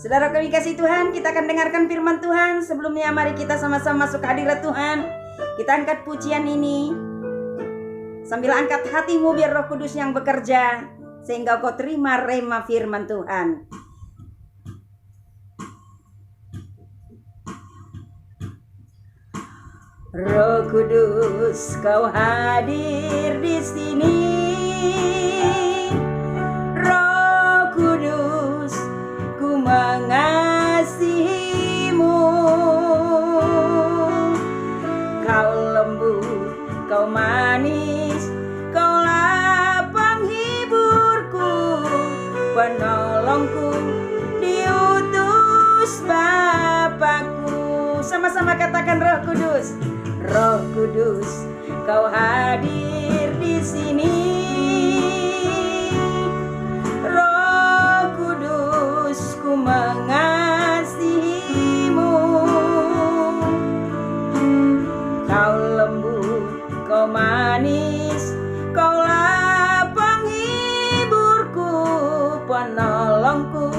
Saudara kami kasih Tuhan, kita akan dengarkan firman Tuhan. Sebelumnya mari kita sama-sama masuk ke hadirat Tuhan. Kita angkat pujian ini sambil angkat hatimu biar Roh Kudus yang bekerja, sehingga kau terima rema firman Tuhan. Roh Kudus, kau hadir di sini. Roh Kudus, ku mengasihimu. Kau lembut, kau manis, kaulah penghiburku, penolongku, diutus Bapakku. Sama-sama katakan Roh Kudus. Roh Kudus, kau hadir di sini. Roh Kudus, ku mengasihimu. Kau lembut, kau manis, kaulah penghiburku, penolongku,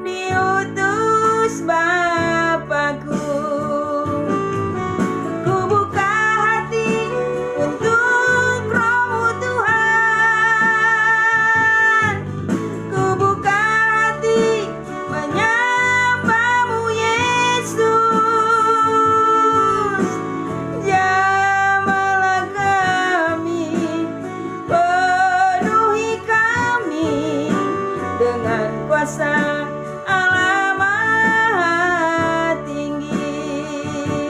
diutus Bapakku. Kuasa Allah Maha Tinggi,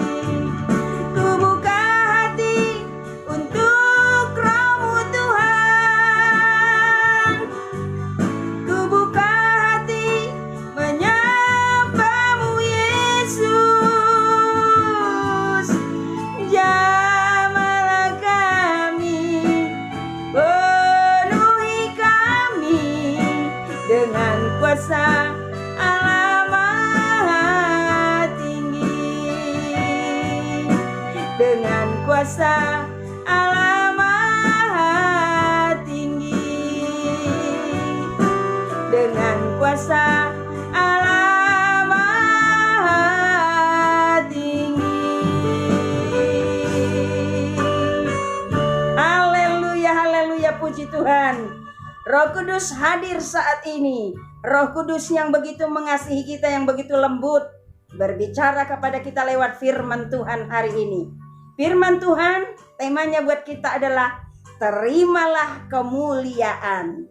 ku buka hati untuk Roh-Mu Tuhan, ku buka hati menyapa-Mu Yesus. Jamahlah kami, penuhi kami dengan kuasa Allah Maha Tinggi, dengan kuasa Allah Maha Tinggi, dengan kuasa Allah Maha Tinggi. Haleluya, haleluya, puji Tuhan. Roh Kudus hadir saat ini. Roh Kudus yang begitu mengasihi kita, yang begitu lembut, berbicara kepada kita lewat firman Tuhan hari ini. Firman Tuhan, temanya buat kita adalah terimalah kemuliaan.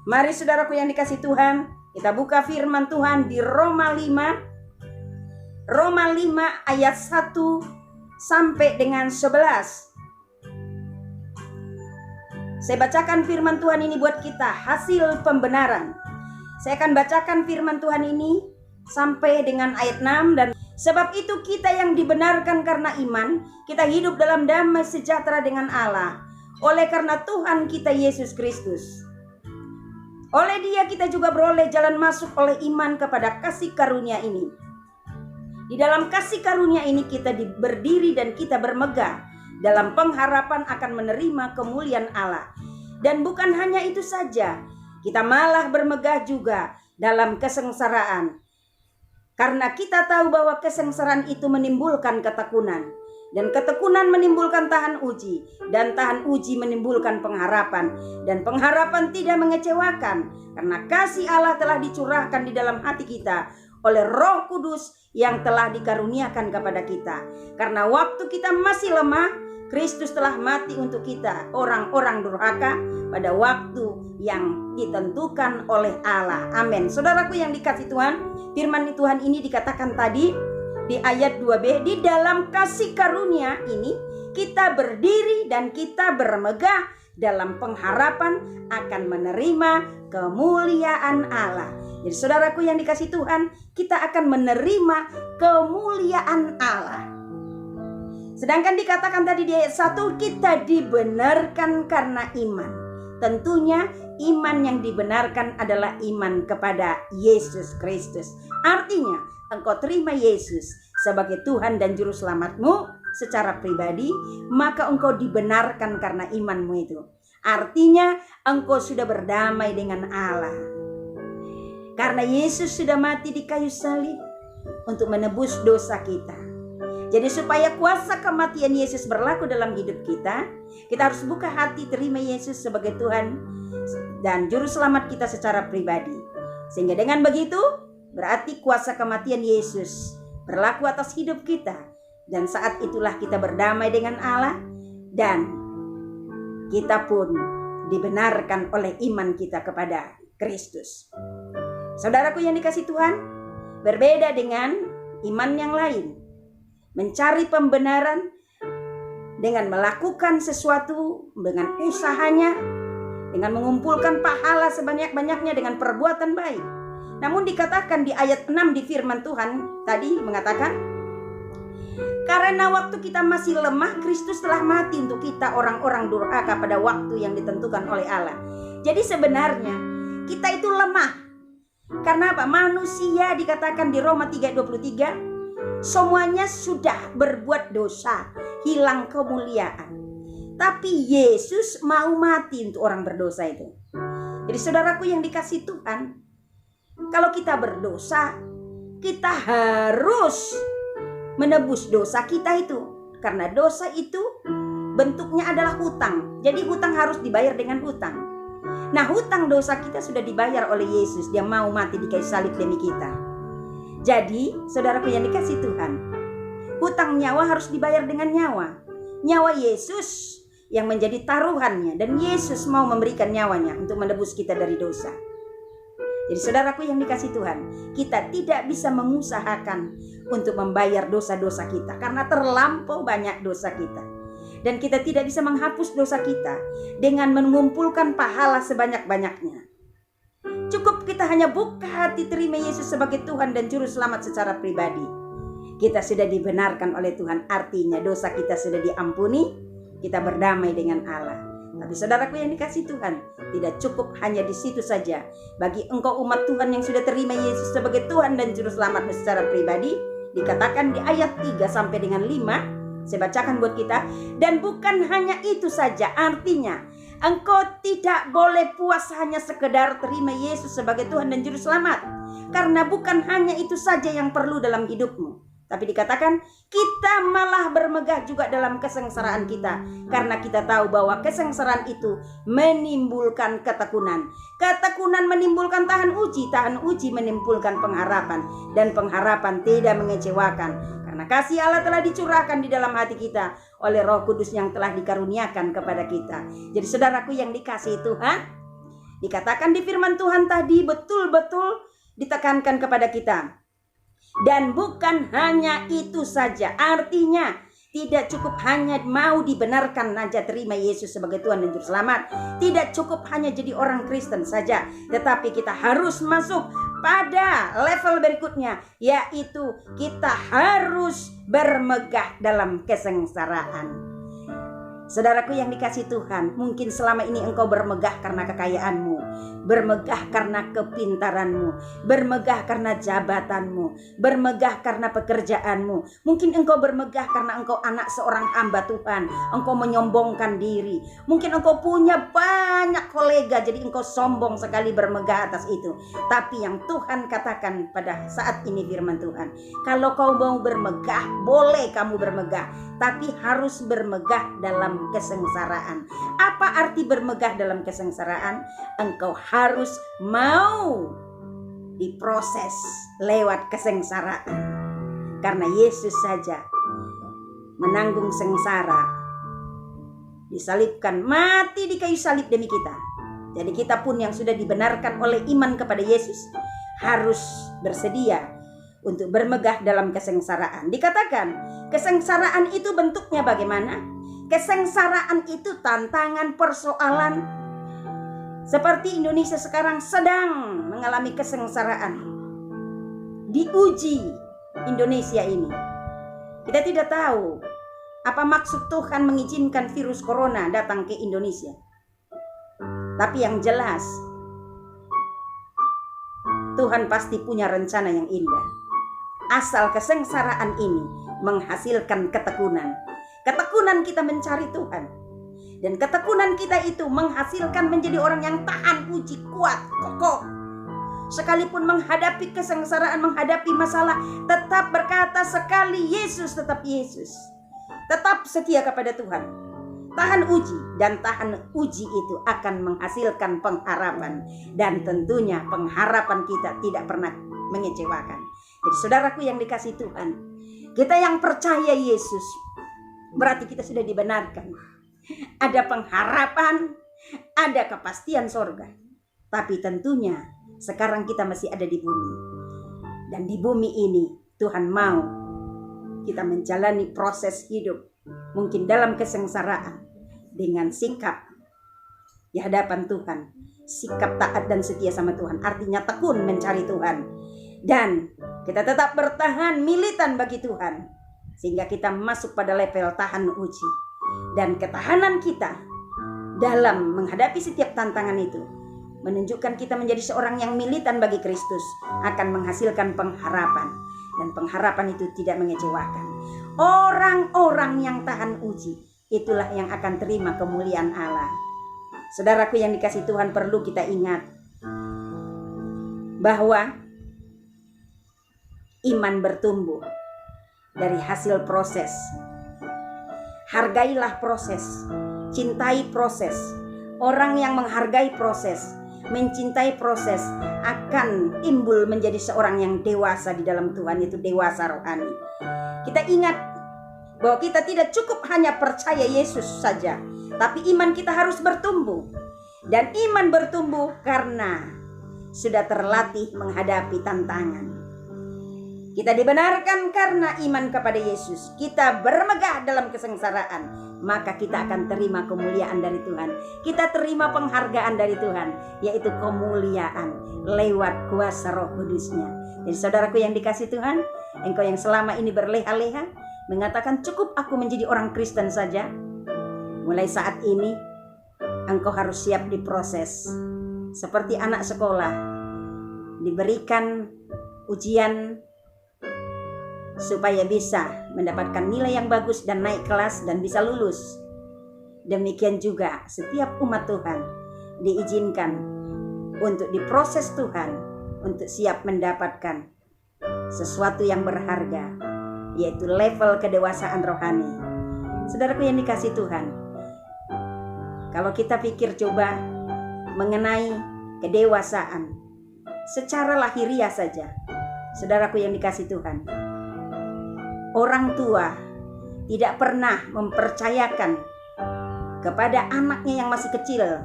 Mari saudaraku yang dikasih Tuhan, kita buka firman Tuhan di Roma 5. Roma 5 ayat 1 sampai dengan 11. Saya bacakan firman Tuhan ini buat kita, hasil pembenaran. Saya akan bacakan firman Tuhan ini sampai dengan ayat 6. Dan sebab itu kita yang dibenarkan karena iman, kita hidup dalam damai sejahtera dengan Allah, oleh karena Tuhan kita Yesus Kristus. Oleh Dia kita juga beroleh jalan masuk oleh iman kepada kasih karunia ini. Di dalam kasih karunia ini kita berdiri dan kita bermegah dalam pengharapan akan menerima kemuliaan Allah. Dan bukan hanya itu saja, kita malah bermegah juga dalam kesengsaraan. Karena kita tahu bahwa kesengsaraan itu menimbulkan ketekunan. Dan ketekunan menimbulkan tahan uji. Dan tahan uji menimbulkan pengharapan. Dan pengharapan tidak mengecewakan. Karena kasih Allah telah dicurahkan di dalam hati kita oleh Roh Kudus yang telah dikaruniakan kepada kita. Karena waktu kita masih lemah, Kristus telah mati untuk kita, orang-orang durhaka, pada waktu yang ditentukan oleh Allah. Amin. Saudaraku yang dikasih Tuhan, firman Tuhan ini dikatakan tadi di ayat 2b, di dalam kasih karunia ini kita berdiri dan kita bermegah dalam pengharapan akan menerima kemuliaan Allah. Jadi saudaraku yang dikasih Tuhan, kita akan menerima kemuliaan Allah. Sedangkan dikatakan tadi di ayat 1, kita dibenarkan karena iman. Tentunya iman yang dibenarkan adalah iman kepada Yesus Kristus. Artinya engkau terima Yesus sebagai Tuhan dan Juru Selamatmu secara pribadi, maka engkau dibenarkan karena imanmu itu. Artinya engkau sudah berdamai dengan Allah. Karena Yesus sudah mati di kayu salib untuk menebus dosa kita. Jadi supaya kuasa kematian Yesus berlaku dalam hidup kita harus buka hati terima Yesus sebagai Tuhan dan Juru Selamat kita secara pribadi. Sehingga dengan begitu, berarti kuasa kematian Yesus berlaku atas hidup kita. Dan saat itulah kita berdamai dengan Allah dan kita pun dibenarkan oleh iman kita kepada Kristus. Saudaraku yang dikasihi Tuhan, berbeda dengan iman yang lain. Mencari pembenaran dengan melakukan sesuatu dengan usahanya, dengan mengumpulkan pahala sebanyak-banyaknya dengan perbuatan baik. Namun dikatakan di ayat 6 di firman Tuhan tadi mengatakan, karena waktu kita masih lemah, Kristus telah mati untuk kita orang-orang durhaka pada waktu yang ditentukan oleh Allah. Jadi sebenarnya kita itu lemah. Karena apa? Manusia dikatakan di Roma 3:23, semuanya sudah berbuat dosa, hilang kemuliaan. Tapi Yesus mau mati untuk orang berdosa itu. Jadi saudaraku yang dikasihi Tuhan, kalau kita berdosa, kita harus menebus dosa kita itu. Karena dosa itu bentuknya adalah hutang. Jadi hutang harus dibayar dengan hutang. Nah, hutang dosa kita sudah dibayar oleh Yesus. Dia mau mati di kayu salib demi kita. Jadi, saudaraku yang dikasihi Tuhan, hutang nyawa harus dibayar dengan nyawa. Nyawa Yesus yang menjadi taruhannya. Dan Yesus mau memberikan nyawanya untuk menebus kita dari dosa. Jadi saudaraku yang dikasihi Tuhan, kita tidak bisa mengusahakan untuk membayar dosa-dosa kita. Karena terlampau banyak dosa kita. Dan kita tidak bisa menghapus dosa kita dengan mengumpulkan pahala sebanyak-banyaknya. Cukup kita hanya buka hati terima Yesus sebagai Tuhan dan Juru Selamat secara pribadi. Kita sudah dibenarkan oleh Tuhan. Artinya dosa kita sudah diampuni. Kita berdamai dengan Allah. Tapi saudaraku yang dikasihi Tuhan, tidak cukup hanya di situ saja. Bagi engkau umat Tuhan yang sudah terima Yesus sebagai Tuhan dan Juru Selamat secara pribadi, dikatakan di ayat 3 sampai dengan 5, saya bacakan buat kita. Dan bukan hanya itu saja, artinya engkau tidak boleh puas hanya sekedar terima Yesus sebagai Tuhan dan Juru Selamat. Karena bukan hanya itu saja yang perlu dalam hidupmu. Tapi dikatakan kita malah bermegah juga dalam kesengsaraan kita. Karena kita tahu bahwa kesengsaraan itu menimbulkan ketekunan. Ketekunan menimbulkan tahan uji menimbulkan pengharapan. Dan pengharapan tidak mengecewakan. Karena kasih Allah telah dicurahkan di dalam hati kita oleh Roh Kudus yang telah dikaruniakan kepada kita. Jadi saudaraku yang dikasihi Tuhan, dikatakan di firman Tuhan tadi betul-betul ditekankan kepada kita. Dan bukan hanya itu saja, artinya tidak cukup hanya mau dibenarkan saja terima Yesus sebagai Tuhan dan Juru Selamat. Tidak cukup hanya jadi orang Kristen saja, tetapi kita harus masuk pada level berikutnya, yaitu kita harus bermegah dalam kesengsaraan. Saudaraku yang dikasihi Tuhan, mungkin selama ini engkau bermegah karena kekayaanmu, bermegah karena kepintaranmu, bermegah karena jabatanmu, bermegah karena pekerjaanmu. Mungkin engkau bermegah karena engkau anak seorang hamba Tuhan, engkau menyombongkan diri. Mungkin engkau punya banyak kolega, jadi engkau sombong sekali bermegah atas itu. Tapi yang Tuhan katakan pada saat ini firman Tuhan, kalau kau mau bermegah, boleh kamu bermegah, tapi harus bermegah dalam kesengsaraan. Apa arti bermegah dalam kesengsaraan? Engkau harus mau diproses lewat kesengsaraan. Karena Yesus saja menanggung sengsara, disalibkan, mati di kayu salib demi kita. Jadi kita pun yang sudah dibenarkan oleh iman kepada Yesus harus bersedia untuk bermegah dalam kesengsaraan. Dikatakan kesengsaraan itu bentuknya bagaimana? Kesengsaraan itu tantangan, persoalan. Seperti Indonesia sekarang sedang mengalami kesengsaraan. Diuji Indonesia ini. Kita tidak tahu apa maksud Tuhan mengizinkan virus corona datang ke Indonesia. Tapi yang jelas, Tuhan pasti punya rencana yang indah. Asal kesengsaraan ini menghasilkan ketekunan. Ketekunan kita mencari Tuhan. Dan ketekunan kita itu menghasilkan menjadi orang yang tahan uji, kuat, kokoh. sekalipun menghadapi kesengsaraan, menghadapi masalah, tetap berkata sekali Yesus, tetap Yesus. Tetap setia kepada Tuhan. Tahan uji, dan tahan uji itu akan menghasilkan pengharapan. Dan tentunya pengharapan kita tidak pernah mengecewakan. Jadi saudaraku yang dikasihi Tuhan, kita yang percaya Yesus, berarti kita sudah dibenarkan. Ada pengharapan, ada kepastian sorga. Tapi tentunya sekarang kita masih ada di bumi. Dan di bumi ini Tuhan mau kita menjalani proses hidup, mungkin dalam kesengsaraan, dengan sikap di hadapan Tuhan, sikap taat dan setia sama Tuhan, artinya tekun mencari Tuhan, dan kita tetap bertahan militan bagi Tuhan, sehingga kita masuk pada level tahan uji. Dan ketahanan kita dalam menghadapi setiap tantangan itu menunjukkan kita menjadi seorang yang militan bagi Kristus, akan menghasilkan pengharapan. Dan pengharapan itu tidak mengecewakan. Orang-orang yang tahan uji, itulah yang akan terima kemuliaan Allah. Saudaraku yang dikasihi Tuhan, perlu kita ingat bahwa iman bertumbuh dari hasil proses. Hargailah proses, cintai proses. Orang yang menghargai proses, mencintai proses, akan timbul menjadi seorang yang dewasa di dalam Tuhan, itu dewasa rohani. Kita ingat bahwa kita tidak cukup hanya percaya Yesus saja, tapi iman kita harus bertumbuh. Dan iman bertumbuh karena sudah terlatih menghadapi tantangan. Kita dibenarkan karena iman kepada Yesus. Kita bermegah dalam kesengsaraan, maka kita akan terima kemuliaan dari Tuhan. Kita terima penghargaan dari Tuhan, yaitu kemuliaan lewat kuasa Roh Kudus-Nya. Jadi saudaraku yang dikasihi Tuhan, engkau yang selama ini berleha-leha mengatakan cukup aku menjadi orang Kristen saja, mulai saat ini engkau harus siap diproses. Seperti anak sekolah diberikan ujian supaya bisa mendapatkan nilai yang bagus dan naik kelas dan bisa lulus. Demikian juga setiap umat Tuhan diizinkan untuk diproses Tuhan, untuk siap mendapatkan sesuatu yang berharga, yaitu level kedewasaan rohani. Saudaraku yang dikasihi Tuhan, kalau kita pikir coba mengenai kedewasaan secara lahiriah saja, saudaraku yang dikasihi Tuhan, orang tua tidak pernah mempercayakan kepada anaknya yang masih kecil.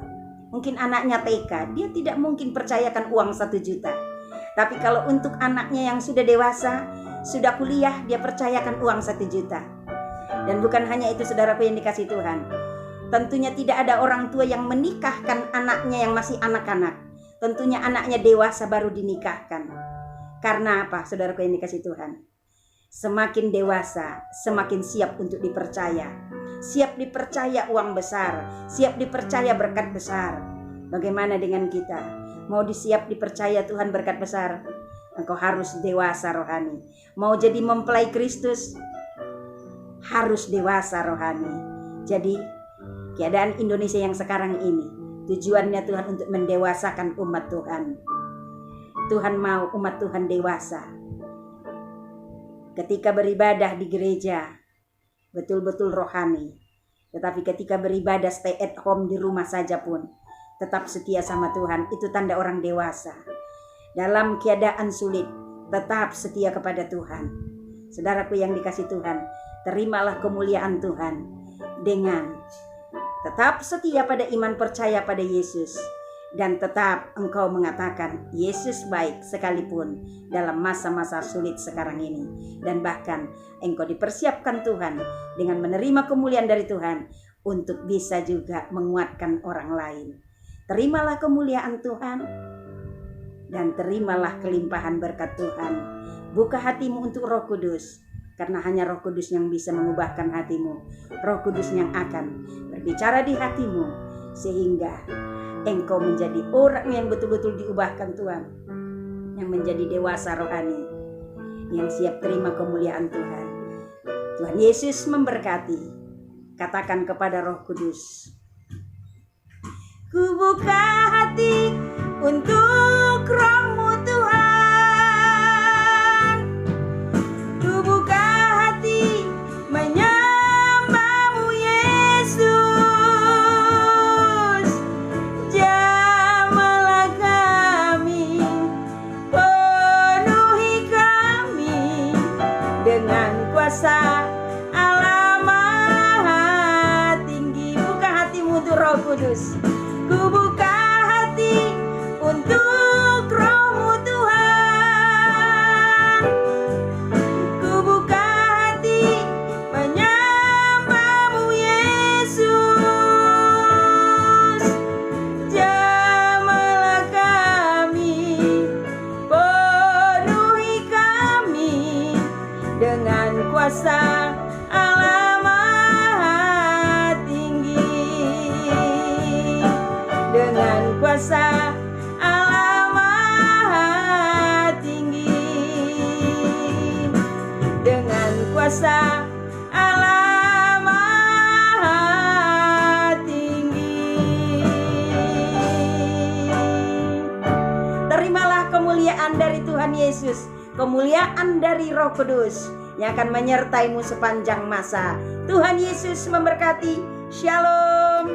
Mungkin anaknya TK, dia tidak mungkin percayakan uang 1 juta. Tapi kalau untuk anaknya yang sudah dewasa, sudah kuliah, dia percayakan uang 1 juta. Dan bukan hanya itu saudaraku yang dikasihi Tuhan, tentunya tidak ada orang tua yang menikahkan anaknya yang masih anak-anak. Tentunya anaknya dewasa baru dinikahkan. Karena apa saudaraku yang dikasihi Tuhan? Semakin dewasa, semakin siap untuk dipercaya. Siap dipercaya uang besar, siap dipercaya berkat besar. Bagaimana dengan kita? Mau siap dipercaya Tuhan berkat besar? Engkau harus dewasa rohani. Mau jadi mempelai Kristus? Harus dewasa rohani. Jadi, keadaan Indonesia yang sekarang ini, tujuannya Tuhan untuk mendewasakan umat Tuhan. Tuhan mau umat Tuhan dewasa. Ketika beribadah di gereja, betul-betul rohani. Tetapi ketika beribadah stay at home di rumah saja pun, tetap setia sama Tuhan. Itu tanda orang dewasa. Dalam keadaan sulit, tetap setia kepada Tuhan. Saudaraku yang dikasihi Tuhan, terimalah kemuliaan Tuhan dengan tetap setia pada iman percaya pada Yesus. Dan tetap engkau mengatakan Yesus baik sekalipun dalam masa-masa sulit sekarang ini. Dan bahkan engkau dipersiapkan Tuhan dengan menerima kemuliaan dari Tuhan untuk bisa juga menguatkan orang lain. Terimalah kemuliaan Tuhan dan terimalah kelimpahan berkat Tuhan. Buka hatimu untuk Roh Kudus, karena hanya Roh Kudus yang bisa mengubahkan hatimu. Roh Kudus yang akan berbicara di hatimu sehingga engkau menjadi orang yang betul-betul diubahkan Tuhan, yang menjadi dewasa rohani, yang siap terima kemuliaan Tuhan. Tuhan Yesus memberkati. Katakan kepada Roh Kudus, ku buka hati untuk Roh-Mu kuasa Allah Maha Tinggi. Terimalah kemuliaan dari Tuhan Yesus, kemuliaan dari Roh Kudus yang akan menyertaimu sepanjang masa. Tuhan Yesus memberkati. Shalom.